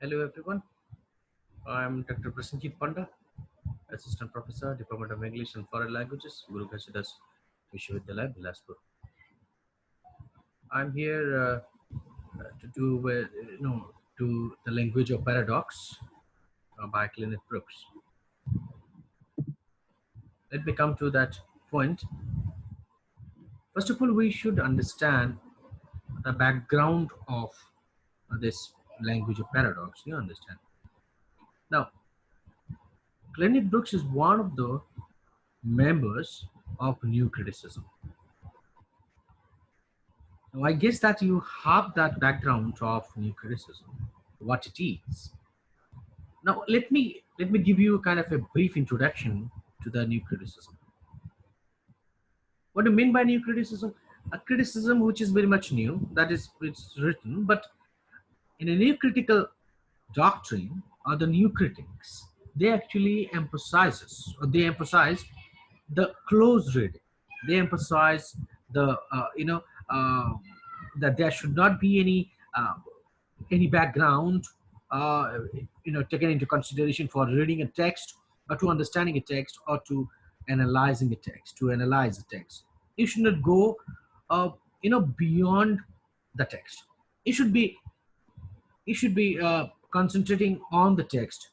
Hello everyone, I'm Dr. Prasenjit Panda, Assistant Professor, Department of English and Foreign Languages, Guru Ghazidas Vishwavidyalaya, Bilaspur. I'm here to do to the language of paradox by Kenneth Brooks. Let me come to that point. First of all, we should understand the background of this language of paradox. You understand? Now, Kenneth Brooks is one of the members of New Criticism. Now, I guess that you have that background of new criticism, what it is. Now, let me give you kind of a brief introduction to the new criticism. What do you mean by new criticism? A criticism which is very much new, that is, it's written, but in a new critical doctrine or the new critics, they actually they emphasize the close reading. They emphasize the uh, that there should not be any background taken into consideration for reading a text or to understanding a text or to analyzing a text to analyze the text. You should not go beyond the text. You should be concentrating on the text.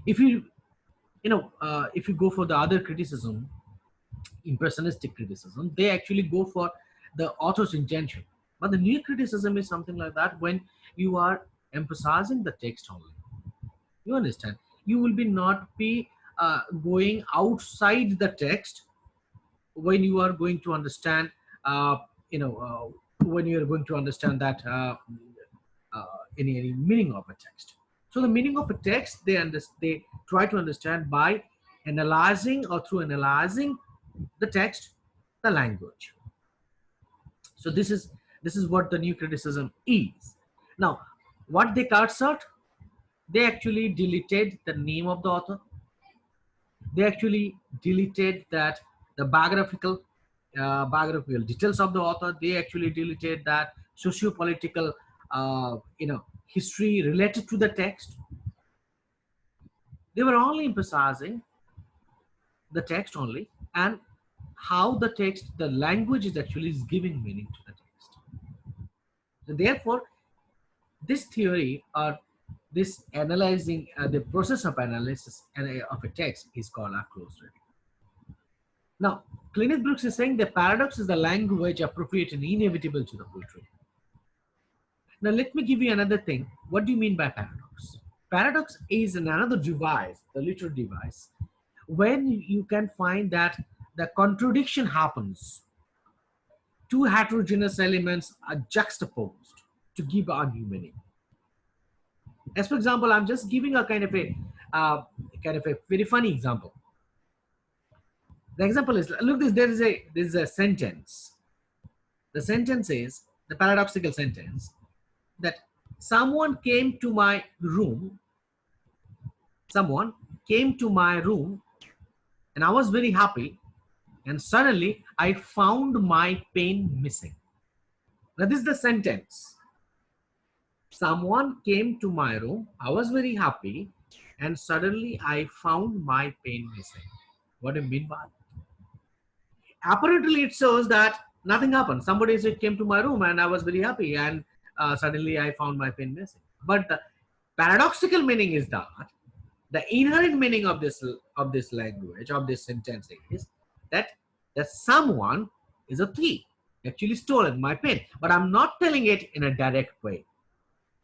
If you go for the other criticism, impressionistic criticism, they actually go for the author's intention. But the new criticism is something like that when you are emphasizing the text only. You understand? You will be not be going outside the text when you are going to understand. When you are going to understand that any meaning of a text. So the meaning of a text they try to understand by analyzing or through analyzing the text, the language. So this is what the new criticism is. Now, what they cuts out, they actually deleted the name of the author. They actually deleted that the biographical details of the author. They actually deleted that socio-political history related to the text. They were only emphasizing the text only, and how the language is actually is giving meaning to the text. So therefore, this theory or this analyzing the process of analysis of a text is called a close reading. Now, Kenneth Brooks is saying the paradox is the language appropriate and inevitable to the poetry. Now, let me give you another thing. What do you mean by paradox? Paradox is another device, the literary device, when you can find that the contradiction happens. Two heterogeneous elements are juxtaposed to give a new meaning. As for example, I'm just giving a kind of a very funny example. The example is, look, there is a sentence. The sentence is the paradoxical sentence that someone came to my room. Someone came to my room, and I was very happy. And suddenly, I found my pen missing. Now, this is the sentence. Someone came to my room. I was very happy, and suddenly I found my pen missing. What do you mean by it? Apparently, it shows that nothing happened. Somebody said came to my room, and I was very happy, and suddenly I found my pen missing. But the paradoxical meaning is that the inherent meaning of this language of this sentence is that someone is a thief, actually stolen my pen. But I'm not telling it in a direct way.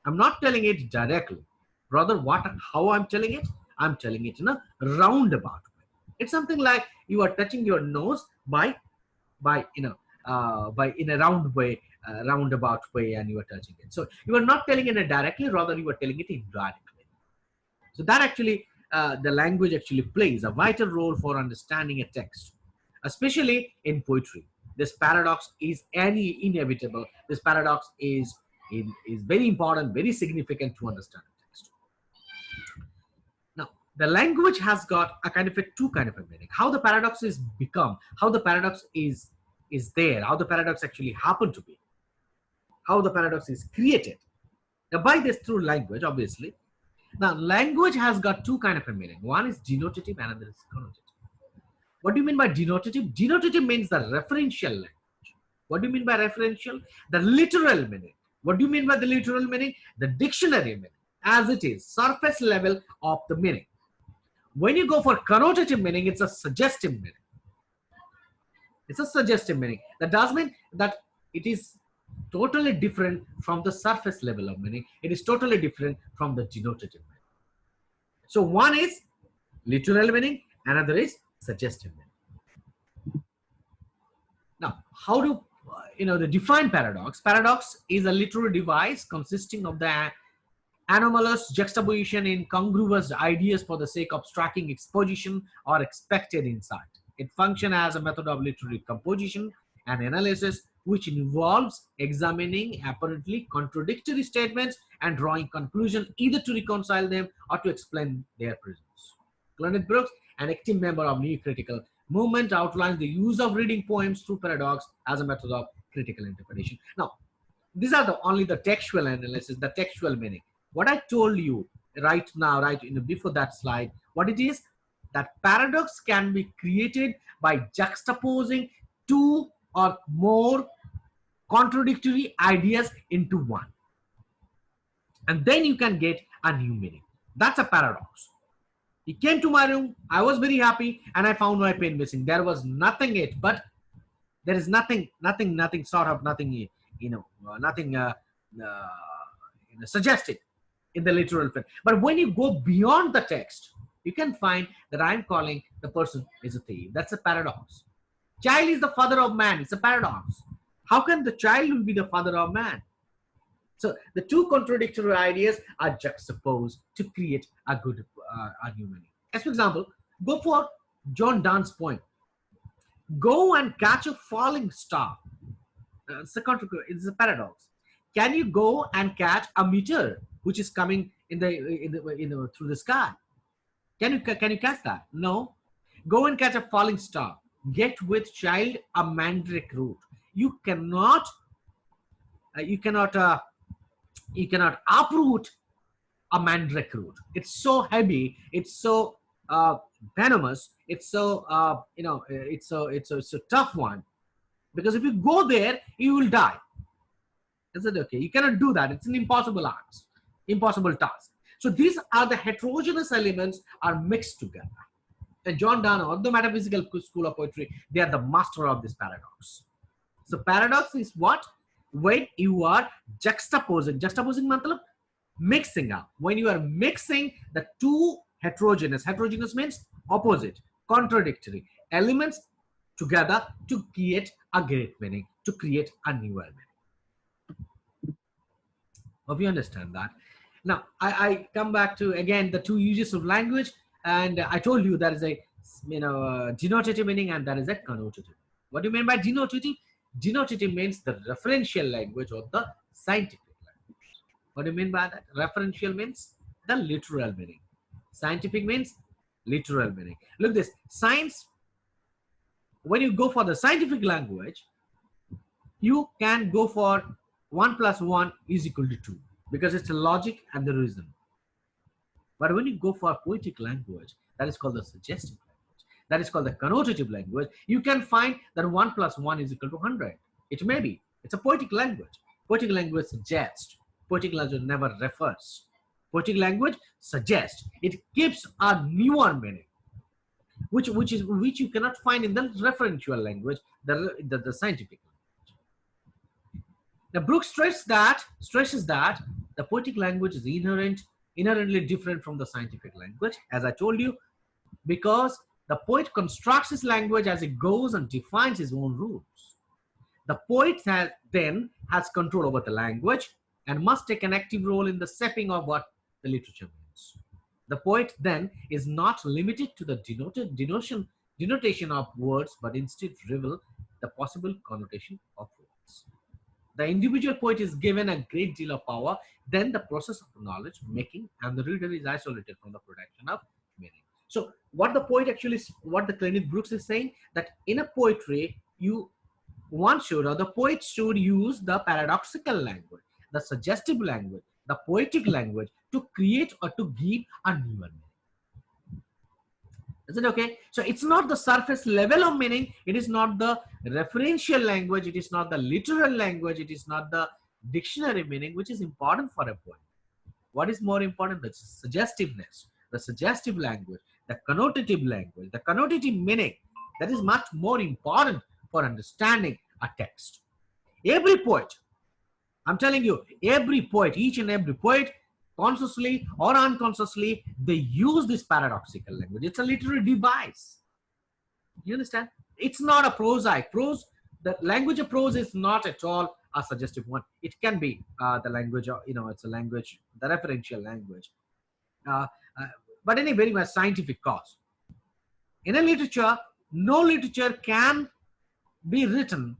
I'm not telling it directly. Rather, how I'm telling it? I'm telling it in a roundabout way. It's something like you are touching your nose by in a roundabout way, and you are touching it. So you are not telling it directly, rather you are telling it indirectly. So that actually the language actually plays a vital role for understanding a text, especially in poetry. This paradox is inevitable. This paradox is very important, very significant to understand the text. Now, the language has got a kind of a two kind of a meaning. How the paradox is become, how the paradox is there, how the paradox actually happened to be, how the paradox is created. Now, by this through language, obviously. Now, language has got two kind of a meaning. One is denotative, and another is connotative. What do you mean by denotative? Denotative means the referential language. What do you mean by referential? The literal meaning. What do you mean by the literal meaning? The dictionary meaning, as it is, surface level of the meaning. When you go for connotative meaning, it's a suggestive meaning. It's a suggestive meaning. That does mean that it is totally different from the surface level of meaning. It is totally different from the denotative meaning. So one is literal meaning, another is suggestive meaning. Now, how do the define paradox? Paradox is a literary device consisting of the anomalous juxtaposition in congruous ideas for the sake of striking exposition or expected insight. It functions as a method of literary composition and analysis, which involves examining apparently contradictory statements and drawing conclusions either to reconcile them or to explain their presence. Clement Brooks, an active member of New Critical Movement, outlines the use of reading poems through paradox as a method of critical interpretation. Now, these are only the textual analysis, the textual meaning. What I told you right now, before that slide, what it is, that paradox can be created by juxtaposing two or more contradictory ideas into one. And then you can get a new meaning. That's a paradox. He came to my room, I was very happy, and I found my pen missing. There was nothing it, but there is nothing suggested in the literal form. But when you go beyond the text, you can find that I'm calling the person is a thief. That's a paradox. Child is the father of man. It's a paradox. How can the child be the father of man? So the two contradictory ideas are juxtaposed to create a good new meaning. As for example, go for John Donne's poem. Go and catch a falling star. It's a paradox. Can you go and catch a meteor which is coming through the sky? Can you catch that? No. Go and catch a falling star. Get with child a mandrake root. You cannot uproot a mandrake root. It's so heavy. It's so venomous. It's so it's a tough one, because if you go there, you will die. Is it okay? You cannot do that. It's an impossible task. So these are the heterogeneous elements are mixed together. And John Donne, or the metaphysical school of poetry, they are the master of this paradox. So paradox is what? When you are juxtaposing matlab mixing up. When you are mixing the two heterogeneous means opposite, contradictory elements together to create a great meaning, to create a new meaning. Hope you understand that. Now, I come back to, again, the two uses of language, and I told you there is a denotative meaning and there is a connotative. What do you mean by denotative? Denotative means the referential language or the scientific language. What do you mean by that? Referential means the literal meaning. Scientific means literal meaning. Look this, science, when you go for the scientific language, you can go for 1 + 1 = 2 because it's a logic and the reason. But when you go for poetic language, that is called the suggestive language. That is called the connotative language. You can find that 1 + 1 = 100. It may be. It's a poetic language. Poetic language suggests. Poetic language never refers. Poetic language suggests. It gives a newer meaning, which you cannot find in the referential language, the scientific language. Now, Brooks stresses that the poetic language is inherently different from the scientific language, as I told you, because the poet constructs his language as he goes and defines his own rules. The poet then has control over the language and must take an active role in the shaping of what the literature means. The poet then is not limited to the denotation of words, but instead reveal the possible connotation of words. The individual poet is given a great deal of power, then the process of knowledge making, and the reader is isolated from the production of meaning. So what the Clement Brooks is saying, that in a poetry, the poet should use the paradoxical language, the suggestive language, the poetic language, to create or to give a newer meaning. Is it okay? So it's not the surface level of meaning. It is not the referential language. It is not the literal language. It is not the dictionary meaning, which is important for a poem. What is more important? The suggestiveness, the suggestive language, the connotative language, the connotative meaning. That is much more important for understanding a text. Every poet, I'm telling you, every poet, each and every poet, consciously or unconsciously, they use this paradoxical language. It's a literary device. You understand? It's not a prosaic. Prose, the language of prose is not at all a suggestive one. It can be the language of, it's a language, the referential language. Uh, uh, but in a very much scientific cause. In a literature, no literature can be written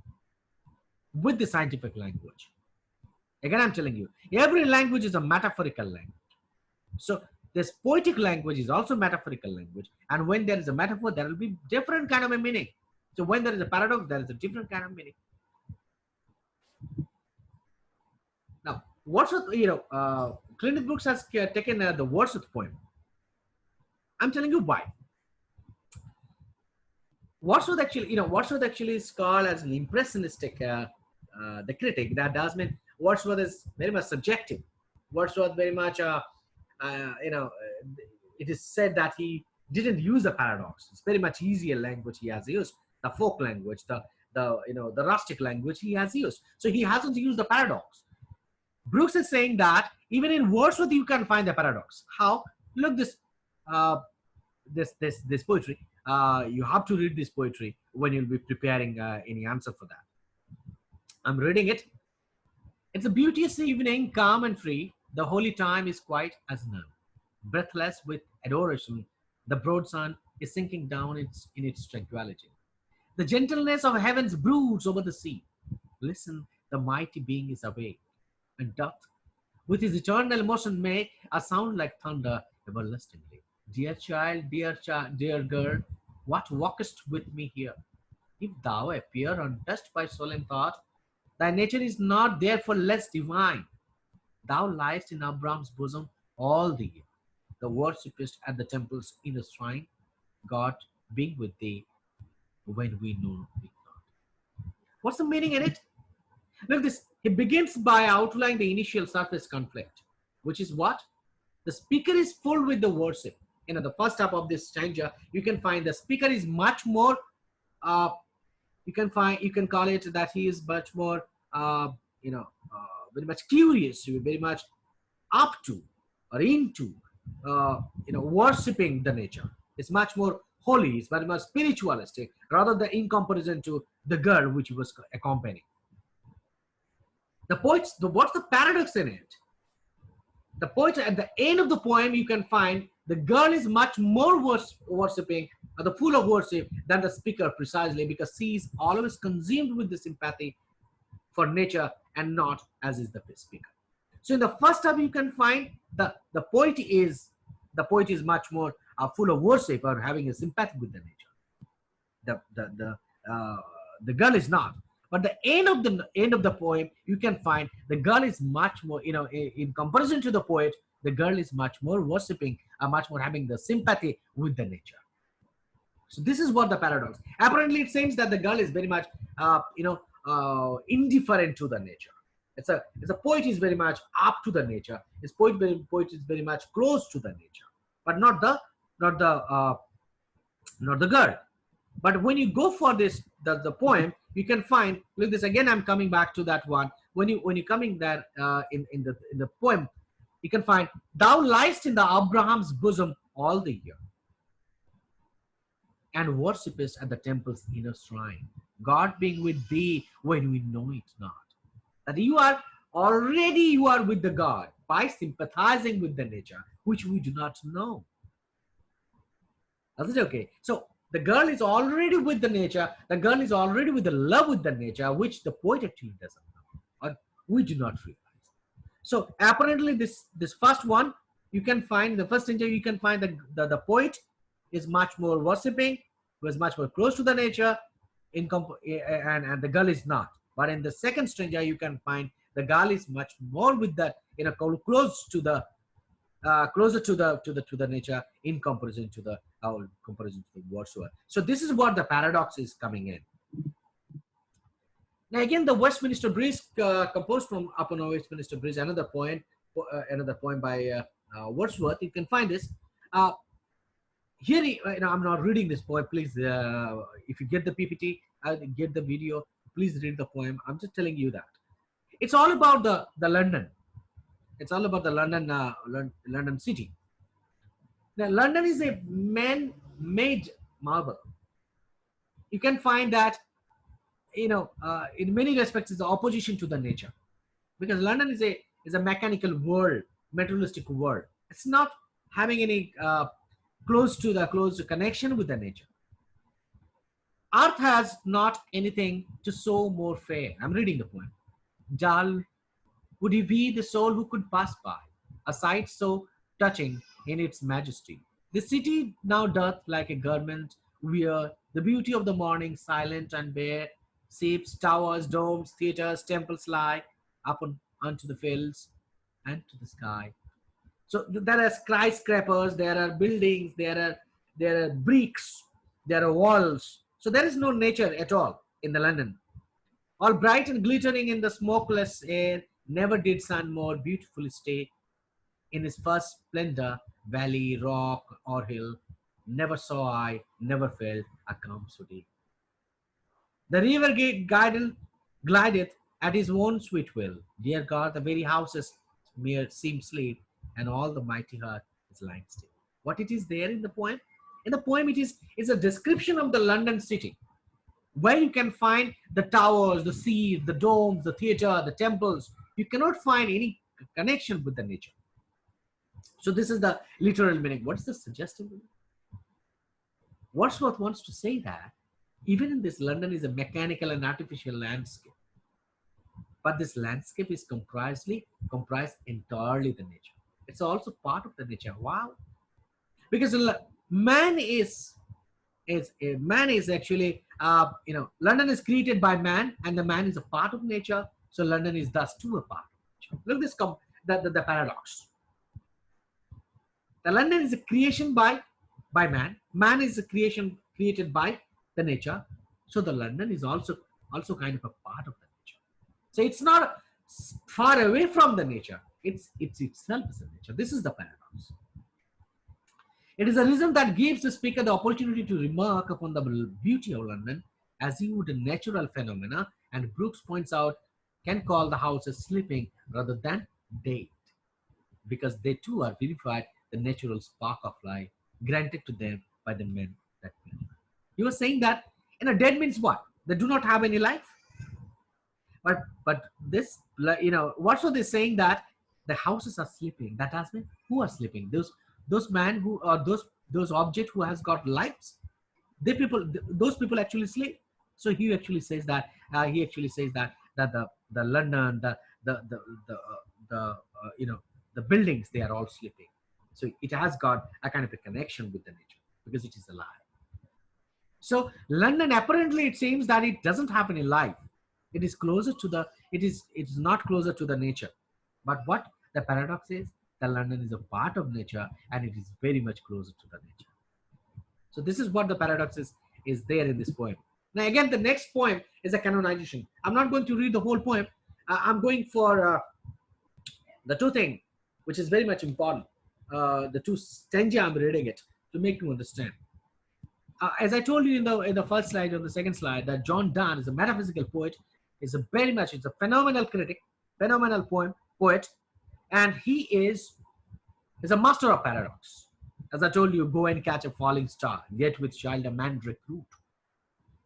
with the scientific language. Again, I'm telling you, every language is a metaphorical language. So this poetic language is also metaphorical language. And when there is a metaphor, there will be different kind of a meaning. So when there is a paradox, there is a different kind of meaning. Now, Wordsworth, Clinton Brooks has taken the Wordsworth poem. I'm telling you why. Wordsworth actually is called as an impressionistic, the critic. That does mean Wordsworth is very much subjective. Wordsworth very much, it is said that he didn't use the paradox. It's very much easier language he has used, the folk language, the rustic language he has used. So he hasn't used the paradox. Brooks is saying that even in Wordsworth you can find the paradox. How? Look this poetry. You have to read this poetry when you'll be preparing any answer for that. I'm reading it. It's a beauteous evening, calm and free. The holy time is quiet as none. Breathless with adoration, the broad sun is sinking down in its tranquility. The gentleness of heavens broods over the sea. Listen, the mighty being is awake, and doth, with his eternal motion, make a sound like thunder everlastingly. Dear child, dear girl, what walkest with me here? If thou appear untouched by solemn thought, thy nature is not therefore less divine. Thou liest in Abraham's bosom all the year. The worshippest at the temple's inner shrine, God being with thee when we know it not. What's the meaning in it? Look this, he begins by outlining the initial surface conflict, which is what? The speaker is full with the worship. The first half of this stanza, you can find the speaker is much more, you can call it that he is much more, very much curious, very much up to or into, worshipping the nature. It's much more holy, it's very much spiritualistic, rather than in comparison to the girl which he was accompanying. What's the paradox in it? The poet at the end of the poem, you can find the girl is much more worshipping, or the full of worship than the speaker, precisely because she is always consumed with the sympathy for nature and not as is the speaker. So in the first half, you can find the poet is much more full of worship or having a sympathy with the nature. The girl is not. But the end of the poem, you can find the girl is much more, in comparison to the poet, the girl is much more worshipping, much more having the sympathy with the nature. So this is what the paradox. Apparently, it seems that the girl is very much, indifferent to the nature. It's a poet is very much up to the nature. His poet is very much close to the nature, but not the girl. But when you go for this, the poem, you can find, look this again, I'm coming back to that one. When you coming there in the poem, you can find, thou liest in the Abraham's bosom all the year, and worshipest at the temple's inner shrine, God being with thee when we know it not. That you are with the God by sympathizing with the nature, which we do not know. Is it okay? So the girl is already with the nature. The girl is already with the love with the nature, which the poet actually doesn't know, or we do not realize. So apparently, this first one, you can find the first stanza. You can find that the poet is much more worshipping, was much more close to the nature, and the girl is not. But in the second stanza, you can find The girl is much more with that, close to the closer to the nature in comparison to the Wordsworth. So this is what the paradox is coming in. Now again, the Westminster Bridge, composed from Upon Westminster Bridge, another poem by Wordsworth. You can find this. Here, I'm not reading this poem. Please, if you get the PPT, get the video. Please read the poem. I'm just telling you that it's all about the London. It's all about the London city. Now, London is a man-made marble. You can find that, in many respects, is the opposition to the nature, because London is a mechanical world, materialistic world. It's not having any close connection with the nature. Earth has not anything to show more fair. I'm reading the poem. Dull would he be the soul who could pass by, a sight so touching in its majesty. The city now doth like a garment wear the beauty of the morning, silent and bare. Seeps, towers, domes, theatres, temples lie unto the fields and to the sky. So there are skyscrapers, there are buildings, there are bricks, there are walls. So there is no nature at all in the London. All bright and glittering in the smokeless air, never did sun more beautifully stay. In his first splendor, valley, rock, or hill, never saw I, never felt a calm so deep. The river glideth at his own sweet will. Dear God, the very houses mere seem sleep, and all the mighty heart is lying still. What it is there in the poem? In the poem, it's a description of the London city, where you can find the towers, the sea, the domes, the theatre, the temples. You cannot find any connection with the nature. So this is the literal meaning. What is the suggestive meaning? Wordsworth wants to say that even in this, London is a mechanical and artificial landscape. But this landscape is comprised entirely the nature. It's also part of the nature. Wow. Because man is actually, London is created by man, and the man is a part of nature. So London is thus too a part of nature. Look at this, the paradox. The London is a creation by man. Man is a creation created by the nature. So the London is also kind of a part of the nature. So it's not far away from the nature. It's itself is a nature. This is the paradox. It is a reason that gives the speaker the opportunity to remark upon the beauty of London as he would a natural phenomena, and Brooks points out can call the houses sleeping rather than dead, because they too are verified the natural spark of life granted to them by the men that built. He was saying that dead means what? They do not have any life. But this, Wordsworth is saying that the houses are sleeping. That has been who are sleeping? Those men who are those objects who has got lives. Those people actually sleep. So he actually says that the London, the buildings, they are all sleeping. So it has got a kind of a connection with the nature because it is alive. So London, apparently it seems that it doesn't have any life. It is not closer to the nature. But what the paradox is, that London is a part of nature and it is very much closer to the nature. So this is what the paradox is there in this poem. Now again, the next poem is a canonization. I'm not going to read the whole poem. I'm going for the two things, which is very much important. The two stanza, I'm reading it to make you understand. As I told you in the first slide, on the second slide, that John Donne is a metaphysical poet. It's a phenomenal critic, phenomenal poet, and he is a master of paradox. As I told you, go and catch a falling star, yet with child a mandrake root.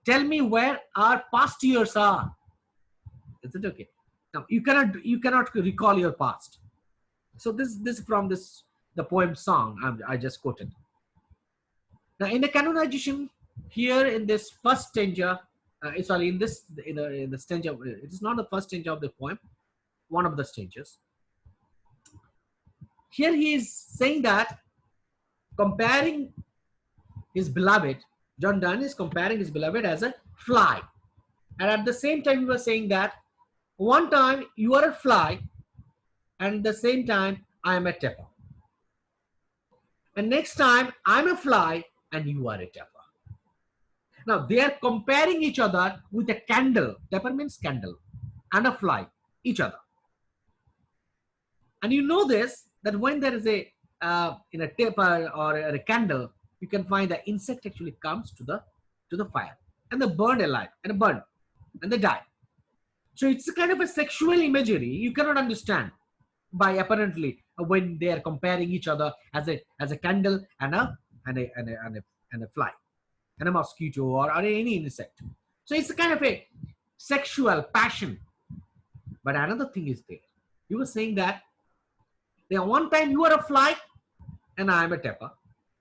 Tell me where our past years are. Is it okay? Now you cannot recall your past. So this from the poem song I just quoted. Now in the canonization, here in this first stanza, in the stanza, it is not the first stanza of the poem, one of the stanzas. Here he is saying that, comparing his beloved, John Donne is comparing his beloved as a fly, and at the same time he was saying that One time you are a fly, and the same time I am a tapper. And next time I'm a fly and you are a tapper. Now they are comparing each other with a candle. Tapper means candle, and a fly, each other. And you know this, that when there is a in a taper or a candle, you can find the insect actually comes to the fire and they burn alive and burn and they die. So it's a kind of a sexual imagery you cannot understand by apparently when they are comparing each other as a candle and a fly and a mosquito or any insect. So it's a kind of a sexual passion. But another thing is there. You were saying that there one time you are a fly and I am a tapper.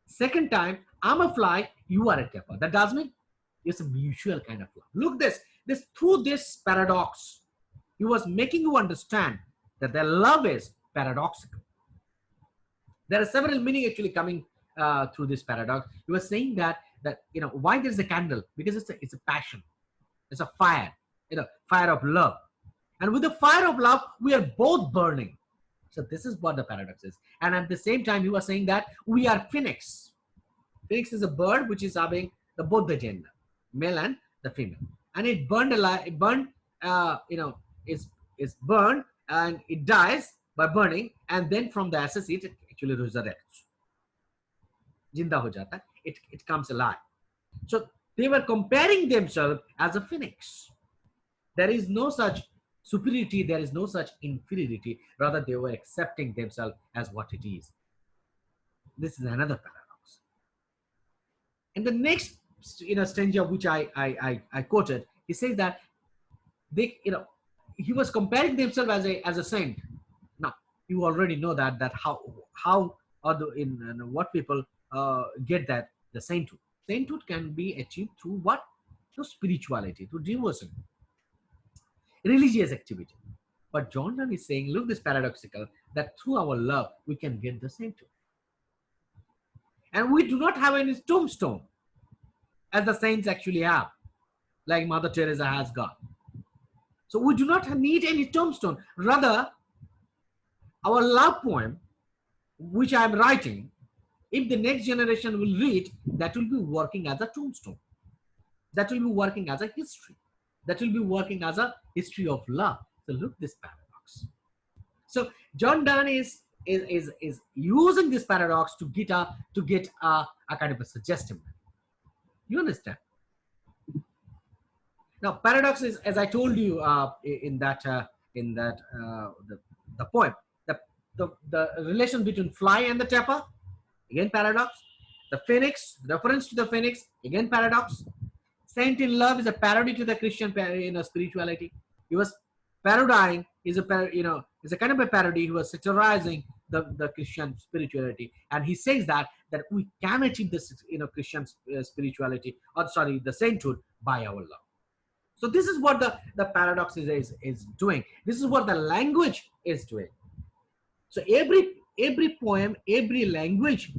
Second time I'm a fly, you are a tapper. That does mean it's a mutual kind of love. Look this through this paradox, he was making you understand that their love is paradoxical. There are several meaning actually coming through this paradox. He was saying that why there's a candle, because it's a passion, it's a fire, fire of love, and with the fire of love we are both burning. So this is what the paradox is. And at the same time, he was saying that we are phoenix. Phoenix is a bird which is having both the gender, male and the female, and it burned alive. It burned, is burned and it dies by burning, and then from the ashes it actually resurrects. Jinda ho jata. It comes alive. So they were comparing themselves as a phoenix. There is no such superiority, there is no such inferiority. Rather, they were accepting themselves as what it is. This is another paradox. And the next, stanza which I quoted, he says that he was comparing themselves as a saint. Now you already know that how or what people get that the sainthood. Sainthood can be achieved through what? Through spirituality, through devotion, religious activity. But John Donne is saying, look, this paradoxical, that through our love we can get the sainthood. And we do not have any tombstone as the saints actually have, like Mother Teresa has got. So we do not need any tombstone. Rather, our love poem, which I am writing, if the next generation will read, that will be working as a tombstone. That will be working as a history. That will be working as a history of love. So look this paradox. So John Donne is using this paradox to get a kind of a suggestion. You understand? Now paradox is, as I told you in that the poem, the relation between fly and the tapper, again paradox. The phoenix, reference to the phoenix, again paradox. Saint in love is a parody to the Christian spirituality. He was parodying, is a kind of a parody. He was satirizing the Christian spirituality, and he says that we can achieve this Christian spirituality, or sorry, the sainthood, by our love. So this is what the paradox is doing. This is what the language is doing. So every poem, every language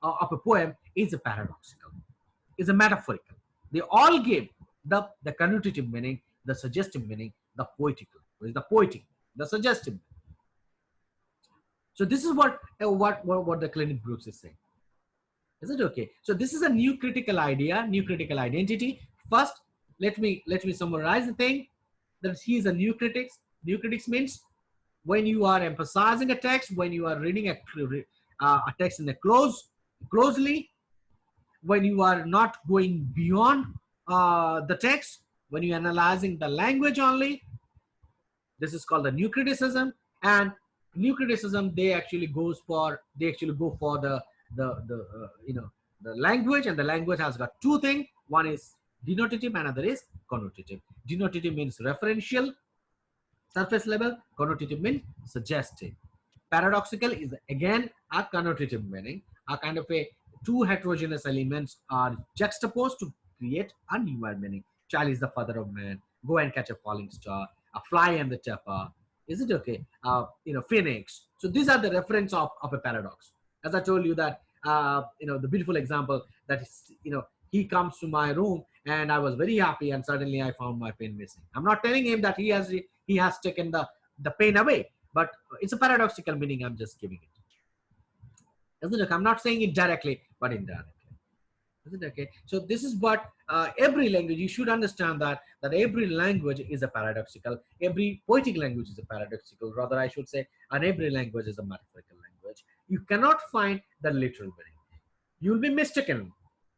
of a poem is a paradoxical, is a metaphorical. They all give the connotative meaning, the suggestive meaning, the poetical, the poetic, the suggestive. So this is what the Clinic Brooks is saying. Is it okay? So this is a new critical idea, new critical identity. First, let me summarize the thing, that he is a new critics. New critics means when you are emphasizing a text, when you are reading a text in a closely, when you are not going beyond the text, when you are analyzing the language only, this is called the new criticism. And new criticism, they actually go for the language, and the language has got two things. One is denotative, another is connotative. Denotative means referential, surface level. Connotative means suggestive. Paradoxical is again a connotative meaning, a kind of a two heterogeneous elements are juxtaposed to create a new meaning. Child is the father of man. Go and catch a falling star. A fly and the tapper. Is it okay? Phoenix. So these are the reference of a paradox. As I told you that, the beautiful example that is, he comes to my room and I was very happy, and suddenly I found my pen missing. I'm not telling him that he has taken the pen away, but it's a paradoxical meaning I'm just giving it. Isn't it? I'm not saying it directly, but indirectly. Isn't it? Okay? So this is what every language, you should understand that every language is a paradoxical. Every poetic language is a paradoxical. Rather, I should say, and every language is a metaphorical language. You cannot find the literal meaning. You will be mistaken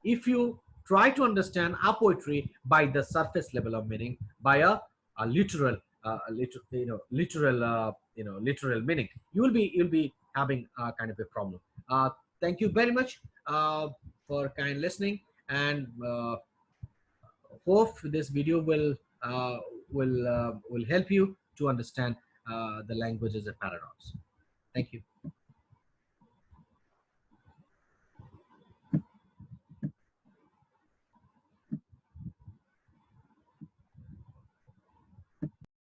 if you try to understand a poetry by the surface level of meaning, by a literal, literal meaning. You'll be having a kind of a problem. Thank you very much for kind listening, and hope this video will help you to understand the language as a paradox. Thank you.